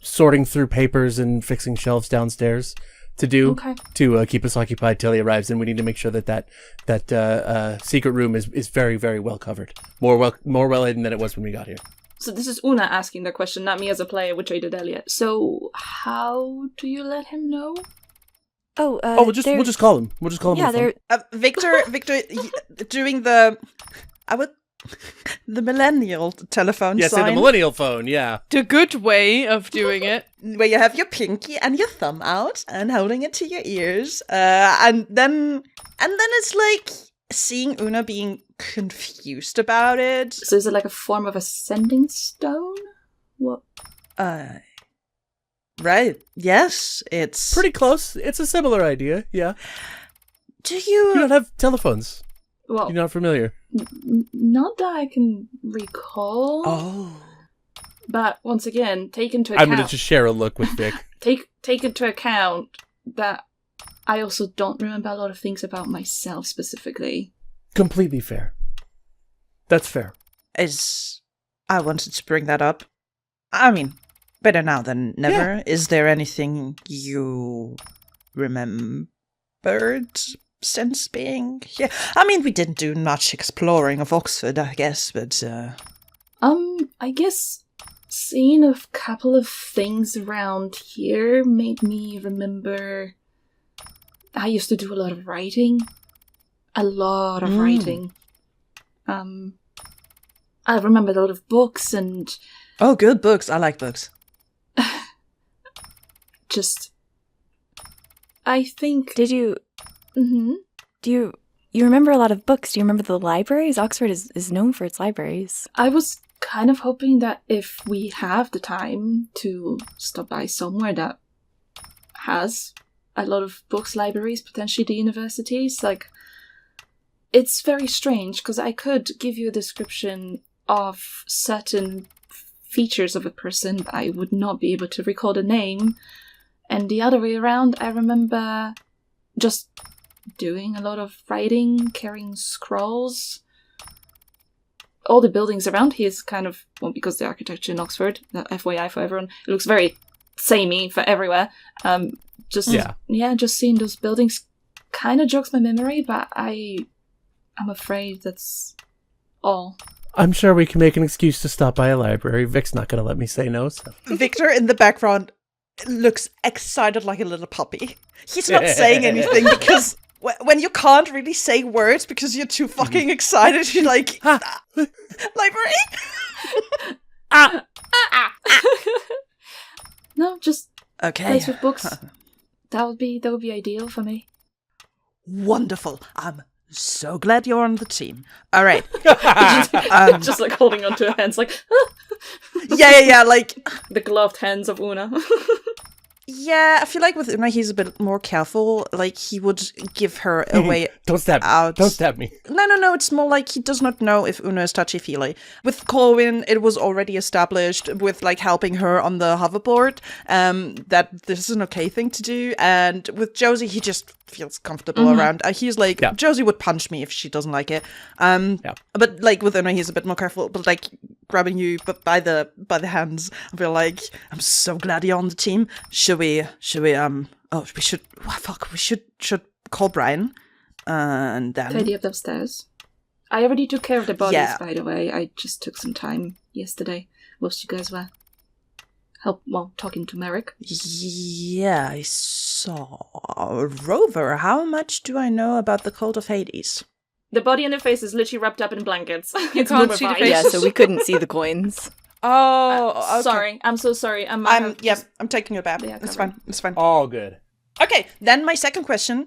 sorting through papers and fixing shelves downstairs to do to keep us occupied till he arrives, and we need to make sure that secret room is very, very well covered, more well hidden than it was when we got here. So this is Una asking the question, not me as a player, which I did Elliott. So how do you let him know? We'll just call him. We'll just call him. Yeah, on the phone. Victor, doing the millennial telephone Yes, sign. in the millennial phone. Yeah. The good way of doing it. Where you have your pinky and your thumb out and holding it to your ears, and then it's like seeing Una being confused about it. So is it like a form of a sending stone? What? Right. Yes, it's Pretty close. It's a similar idea. Yeah. Do You you? don't have telephones. Well, You're not familiar. not that I can recall. Oh. But once again, take into I'm account. going to just share a look with Vic. Take into account that I also don't remember a lot of things about myself specifically. Completely fair. That's fair. I wanted to bring that up. I mean, better now than never. Yeah. Is there anything you remembered since being here? I mean, we didn't do much exploring of Oxford, I guess, but I guess seeing a couple of things around here made me remember I used to do a lot of writing. A lot of writing. I remember a lot of books and oh, good books. I like books. just I think Did you mm-hmm. do you remember a lot of books? Do you remember the libraries? Oxford is known for its libraries. I was kind of hoping that if we have the time to stop by somewhere that has a lot of books, libraries, potentially the universities, like, it's very strange because I could give you a description of certain features of a person, but I would not be able to recall the name. And the other way around, I remember just doing a lot of writing, carrying scrolls. All the buildings around here is kind of, well, because the architecture in Oxford, FYI for everyone, it looks very samey for everywhere. Just seeing those buildings kind of jogs my memory, but I'm afraid that's all. I'm sure we can make an excuse to stop by a library. Vic's not going to let me say no. So. Victor in the background looks excited like a little puppy. He's not saying anything because when you can't really say words because you're too fucking excited, you're like, library? No, just Okay. place with books. That would be ideal for me. Wonderful. I'm so glad you're on the team. All right. Just like holding onto her hands, like Yeah, like... the gloved hands of Una. Yeah, I feel like with Una, he's a bit more careful. Like, he would give her a way Don't stab out. me. Don't stab me. No, it's more like he does not know if Una is touchy-feely. With Corwin, it was already established with, like, helping her on the hoverboard, that this is an okay thing to do. And with Josie, he just feels comfortable around. He's like, Josie would punch me if she doesn't like it. But, like, with Una, he's a bit more careful. But, like, grabbing you by the hands, I feel like, I'm so glad you're on the team. We should call Brian, and then Tidy up upstairs. I already took care of the bodies, Yeah. by the way. I just took some time yesterday. Whilst you guys were talking to Merrick. Yeah, I saw. Rover, how much do I know about the cult of Hades? The body and the face is literally wrapped up in blankets. It's can't see the mummified. face. Yeah, so we couldn't see the coins. Oh, okay. Sorry. I'm so sorry. I'm taking it back. Yeah, It's cover. fine. It's fine. All good. Okay, then my second question.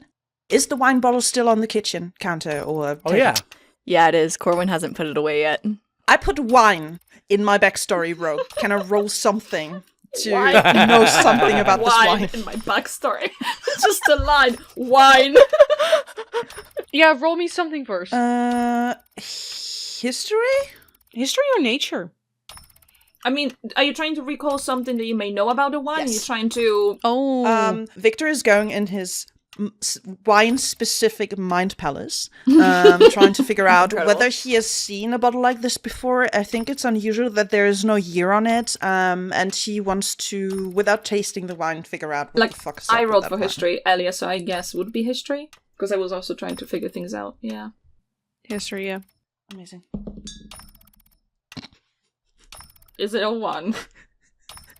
Is the wine bottle still on the kitchen counter or... Oh, yeah. Yeah, it is. Corwin hasn't put it away yet. I put wine in my backstory rogue. Can I roll something to Wine. know something about this wine? in my backstory. Just a line. Wine. Yeah, roll me something first. History? History or nature? I mean, are you trying to recall something that you may know about a wine? Yes. Are you trying to... Oh. Viktor is going in his wine-specific mind palace, trying to figure out Incredible. whether he has seen a bottle like this before. I think it's unusual that there is no year on it, and he wants to, without tasting the wine, figure out what the fuck is up I with rolled that for wine. history, Elliott, so I guess would be history. Because I was also trying to figure things out, yeah. History, yeah. Amazing. Is it a 1?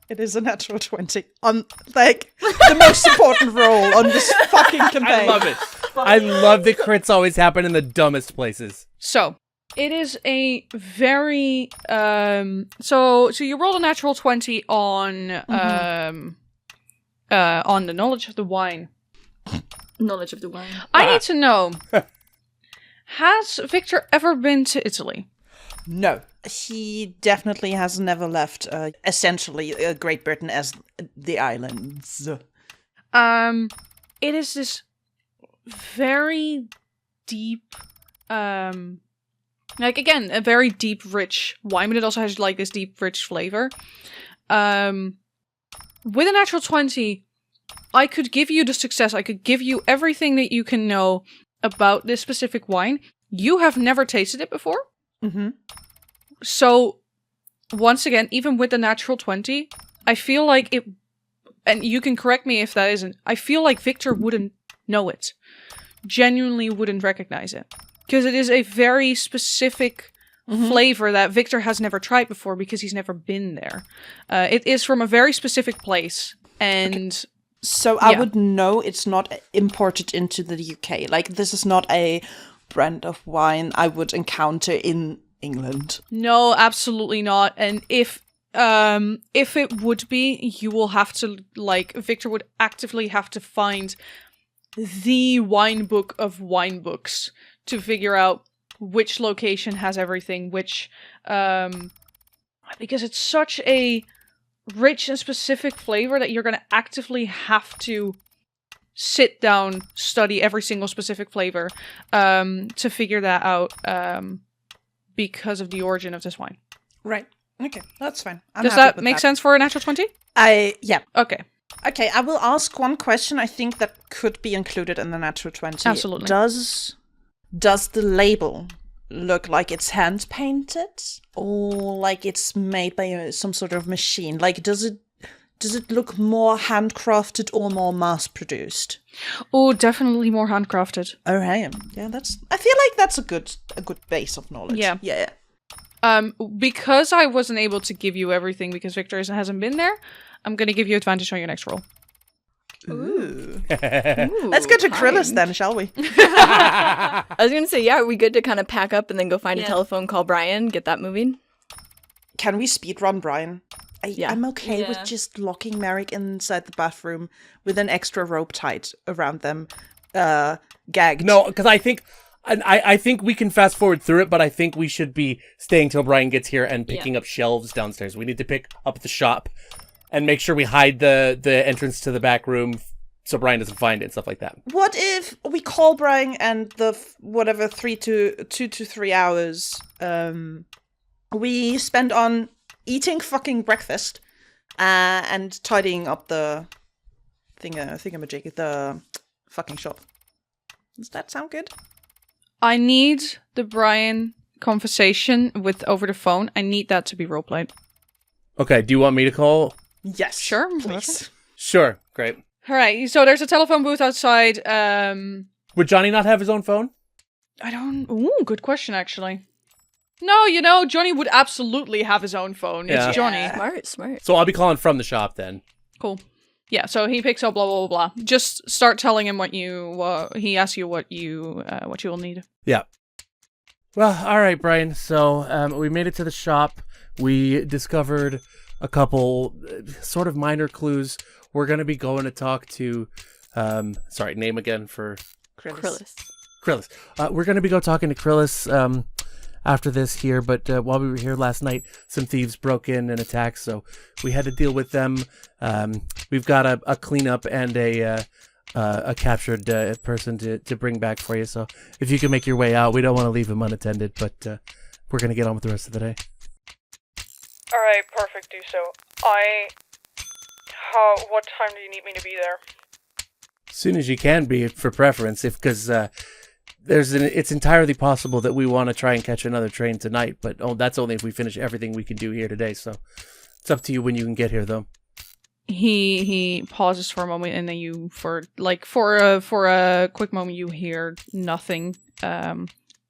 It is a natural 20 on, like, the most important role on this fucking campaign. I love it. I love that crits always happen in the dumbest places. So, it is a very so you rolled a natural 20 on the knowledge of the wine. Knowledge of the wine. I need to know, has Viktor ever been to Italy? No. He definitely has never left, essentially, Great Britain as the islands. It is this very deep, like, again, a very deep, rich wine, but it also has, like, this deep, rich flavor. With a natural 20, I could give you the success. I could give you everything that you can know about this specific wine. You have never tasted it before. Mm-hmm. So, once again, even with the natural 20, I feel like it, and you can correct me if that isn't, I feel like Viktor wouldn't know it. Genuinely wouldn't recognize it. Because it is a very specific flavor that Viktor has never tried before because he's never been there. It is from a very specific place, and... So I would know it's not imported into the UK. Like, this is not a brand of wine I would encounter in England. No, absolutely not. And if it would be, you will have to, like, Viktor would actively have to find the wine book of wine books to figure out which location has everything, which, because it's such a rich and specific flavor that you're going to actively have to sit down, study every single specific flavor, to figure that out, because of the origin of this wine. Right. Okay, that's fine. I'm Does happy that with make sense for a natural 20? Yeah. Okay. Okay, I will ask one question I think that could be included in the natural 20. Absolutely. Does the label look like it's hand-painted? Or like it's made by some sort of machine? Like, does it look more handcrafted or more mass-produced? Oh, definitely more handcrafted. Okay. Yeah, I feel like that's a good base of knowledge. Yeah. Yeah. Because I wasn't able to give you everything because Viktor hasn't been there, I'm going to give you advantage on your next roll. Ooh. Let's go to Krillis then, shall we? I was going to say, yeah, are we good to kind of pack up and then go find a Yeah. telephone, call Brian, get that moving? Can we speedrun Brian? I'm okay Yeah. with just locking Merrick inside the bathroom with an extra rope tied around them, gagged. No, because I think we can fast forward through it, but I think we should be staying till Brian gets here and picking up shelves downstairs. We need to pick up the shop and make sure we hide the entrance to the back room so Brian doesn't find it and stuff like that. What if we call Brian and the 2 to 3 hours we spend on eating fucking breakfast and tidying up the thingamajig, the fucking shop? Does that sound good? I need the Brian conversation over the phone. I need that to be roleplayed. Okay, do you want me to call? Yes. Sure. Please. Sure, great. All right, so there's a telephone booth outside. Would Johnny not have his own phone? Ooh, good question, actually. No, Johnny would absolutely have his own phone. Yeah. It's Johnny. Smart. So I'll be calling from the shop then. Cool. Yeah, so he picks up blah, blah, blah, blah. Just start telling him he asks you what you will need. Yeah. Well, all right, Brian. So we made it to the shop. we discovered a couple sort of minor clues. We're going to be going to talk to, name again for... Kryllis. Kryllis. We're going to be talking to Kryllis after this here, but while we were here last night, some thieves broke in and attacked, so we had to deal with them. We've got a cleanup and a captured person to bring back for you, so if you can make your way out, we don't want to leave him unattended, but we're going to get on with the rest of the day. Alright, perfect, do so. What time do you need me to be there? As soon as you can be, for preference, because it's entirely possible that we want to try and catch another train tonight, but that's only if we finish everything we can do here today, so it's up to you when you can get here, though. He pauses for a moment, and then for a quick moment, you hear nothing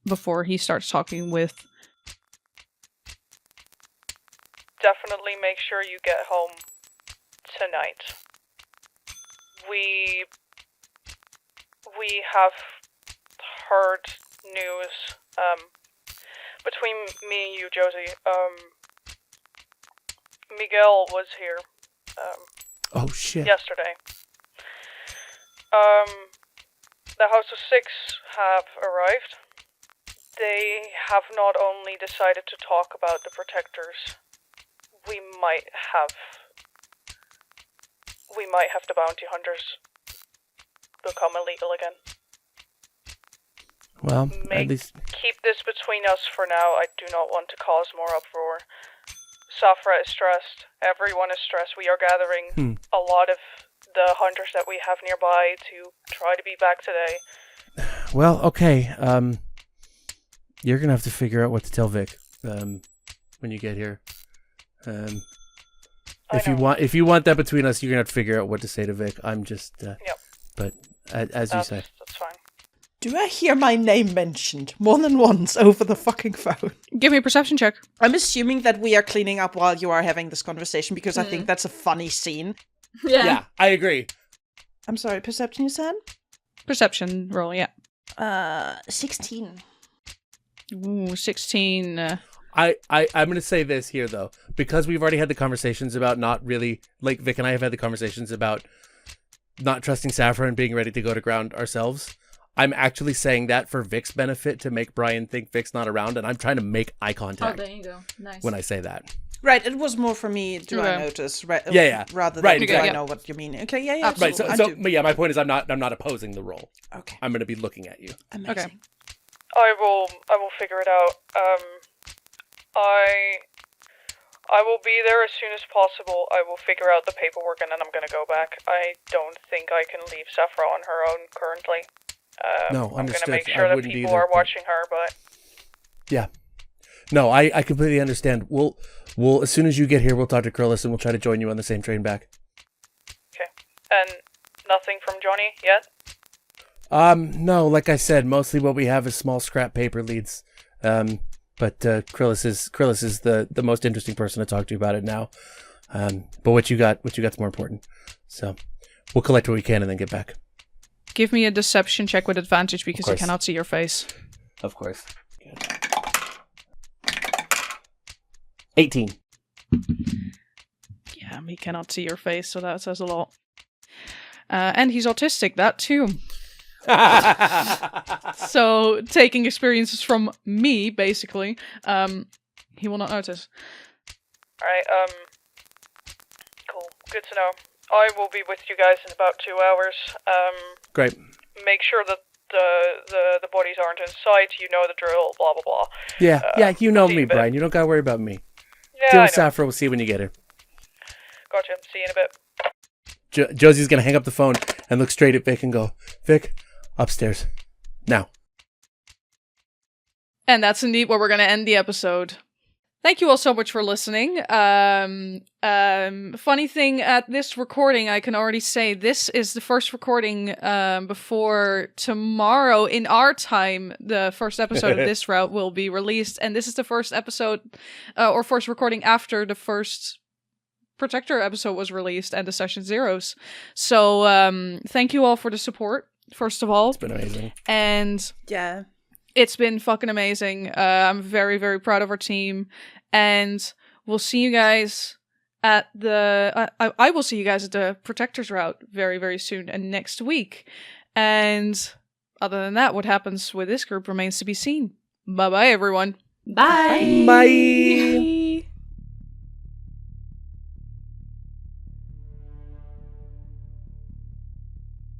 before he starts talking with... Definitely make sure you get home tonight. We have heard news between me and you, Josie. Miguel was here oh shit. yesterday. The House of Six have arrived. They have not only decided to talk about the protectors, we might have the bounty hunters become illegal again. Well, at least... Keep this between us for now. I do not want to cause more uproar. Safra is stressed. Everyone is stressed. We are gathering a lot of the hunters that we have nearby to try to be back today. Well, okay. You're gonna have to figure out what to tell Vic when you get here. If you want that between us, you're gonna have to figure out what to say to Vic. I'm just. Yep. But as you say. That's fine. Do I hear my name mentioned more than once over the fucking phone? Give me a perception check. I'm assuming that we are cleaning up while you are having this conversation because I think that's a funny scene. Yeah, I agree. I'm sorry, perception you said? Perception roll, yeah. 16. Ooh, 16. I'm going to say this here, though. Because we've already had the conversations about not really... Like, Vic and I have had the conversations about not trusting Safra and being ready to go to ground ourselves. I'm actually saying that for Vic's benefit to make Brian think Vic's not around, and I'm trying to make eye contact. Oh, there you go. Nice. When I say that. Right, it was more for me, do I notice? Right, Yeah. Rather than right, do exactly. I know what you mean. Okay, yeah, absolutely. Right, but yeah, my point is I'm not opposing the role. Okay. I'm going to be looking at you. Amazing. Okay. I will figure it out. I will be there as soon as possible. I will figure out the paperwork and then I'm going to go back. I don't think I can leave Safra on her own currently. No, I'm going understood. to make sure that people are watching her, but... Yeah. No, I completely understand. We'll as soon as you get here, we'll talk to Kryllis and we'll try to join you on the same train back. Okay. And nothing from Johnny yet? No, like I said, mostly what we have is small scrap paper leads. But Kryllis is the most interesting person to talk to about it now. But what you got's more important. So we'll collect what we can and then get back. Give me a deception check with advantage because I cannot see your face. Of course. 18. Yeah, he cannot see your face, so that says a lot. And he's autistic, that too. So, taking experiences from me, basically, he will not notice. Alright, cool. Good to know. I will be with you guys in about 2 hours. Great. Make sure that the bodies aren't in sight, you know the drill, blah blah blah. Yeah, you know me, Brian. You don't gotta worry about me. Yeah, I know. Safra, we'll see when you get here. Gotcha, see you in a bit. Josie's gonna hang up the phone and look straight at Vic and go, Vic, upstairs. Now. And that's indeed where we're going to end the episode. Thank you all so much for listening. Funny thing, at this recording, I can already say this is the first recording before tomorrow in our time. The first episode of this route will be released, and this is the first episode or first recording after the first Protector episode was released and the Session Zeros. So thank you all for the support, first of all. It's been amazing. And yeah. It's been fucking amazing. I'm very, very proud of our team. And we'll see you guys at the... I will see you guys at the Protector's Route very, very soon and next week. And other than that, what happens with this group remains to be seen. Bye-bye, everyone. Bye. Bye.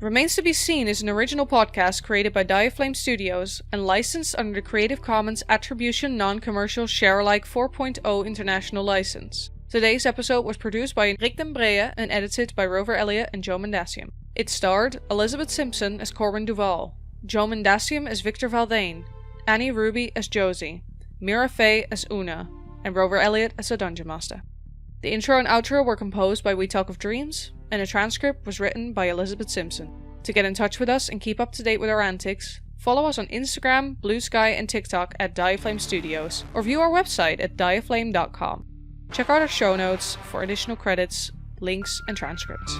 Remains to be Seen is an original podcast created by Dyaflame Studios and licensed under the Creative Commons Attribution Non-Commercial Share-alike 4.0 International License. Today's episode was produced by Rick den Breejen and edited by Rover, Elliott and Joe Mendacium. It starred Elizabeth Simpson as Corwin Duvall, Joe Mendacium as Viktor Valthayne, Annie Ruby as Josie, Mirah Fae as Una, and Rover Elliott as the Dungeon Master. The intro and outro were composed by We Talk of Dreams, and a transcript was written by Elizabeth Simpson. To get in touch with us and keep up to date with our antics, follow us on Instagram, Bluesky, and TikTok at Dyaflame Studios, or view our website at dyaflame.com. Check out our show notes for additional credits, links, and transcripts.